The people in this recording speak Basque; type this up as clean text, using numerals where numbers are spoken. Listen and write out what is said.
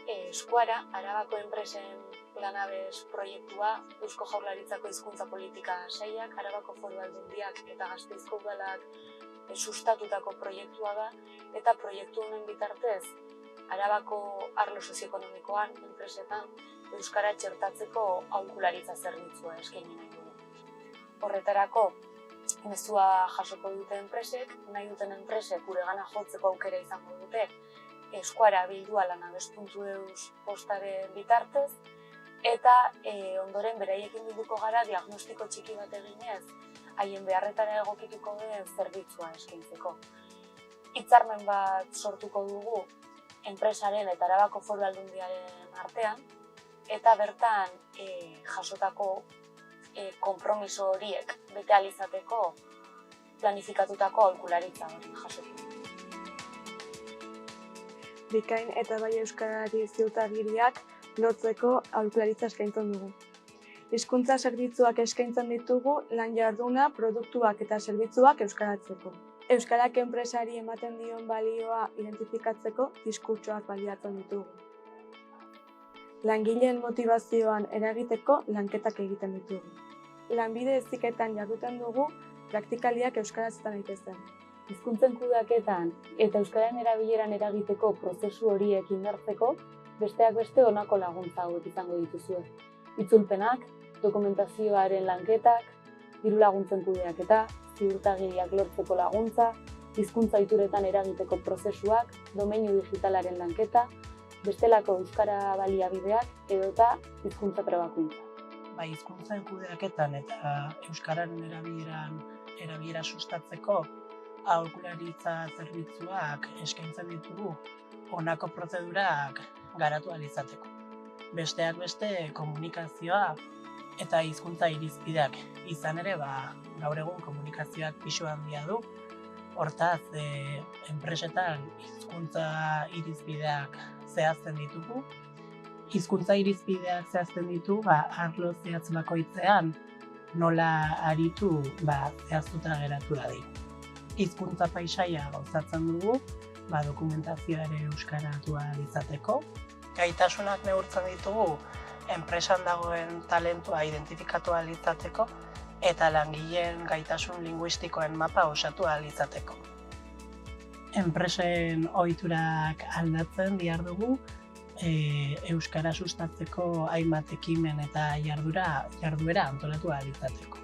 Eskuara, Arabako enpresen lanabes proiektua, Eusko Jaurlaritzako hizkuntza politika sailak, Arabako Foru Aldundiak eta Gasteizko Udalak sustatutako proiektua da, eta proiektu honen bitartez, Arabako arlo sozioekonomikoan, enpresetan, euskara txertatzeko aholkularitza zerbitzua eskaini nahi dugu. Horretarako, mezua jasoko dute enpresek, nahi duten enpresek guregana jotzeko aukera izango dute, eskuara bildua lanabes.eus postaren bitartez, eta ondoren beraiekin bilduko gara diagnostiko txiki bat eginez, haien beharretara egokituko den zerbitzua eskaintzeko. Hitzarmen bat sortuko dugu enpresaren eta Arabako Foru Aldundiaren artean, eta bertan jasotako konpromiso horiek bete ahal izateko planifikatutako aholkularitza hori jasotu. Bikain eta bai euskarari ziurtagiriak lotzeko aholkularitza eskaintzen dugu. Hizkuntza zerbitzuak eskaintzen ditugu lan jarduna, produktuak eta zerbitzuak euskaratzeko. Euskarak enpresari ematen dion balioa identifikatzeko diskurtsoak baliatzen ditugu. Langileen motivazioan eragiteko lanketak egiten ditugu. Lanbide heziketan jarduten dugu praktikaliak euskaraz izan daitezen. Hizkuntzen kudeaketan eta euskararen erabileran eragiteko prozesu horiek indartzeko, besteak beste honako laguntza hauek izango dituzue. Itzulpenak, dokumentazioaren lanketak, diru laguntzen kudeaketa, ziurtagiriak lortzeko laguntza, hizkuntza ohituretan eragiteko prozesuak, domeinu digitalaren lanketa, bestelako euskara baliabideak edota hizkuntza trebakuntza. Bai, hizkuntzen kudeaketan eta euskararen erabilera sustatzeko aholkularitza zerbitzuak eskaintzen ditugu honako prozedurak garatu ahal izateko. Besteak beste komunikazioa eta hizkuntza irizpideak izan ere, gaur egun komunikazioak pisu handia du. Hortaz, enpresetan hizkuntza irizpideak zehazten ditugu. Hizkuntza irizpideak zehazten ditu, arlo zehatz bakoitzean nola aritu zehaztuta geratu dadin. Hizkuntza paisaia gauzatzen dugu, dokumentazioa ere euskaratua izateko. Gaitasunak neurtzen ditugu, enpresan dagoen talentua identifikatu ahal izateko eta langileen gaitasun linguistikoen mapa osatu ahal izateko. Enpresen ohiturak aldatzen dihardugu, euskara sustatzeko hainbat ekimen eta jarduera antolatu ahal izateko.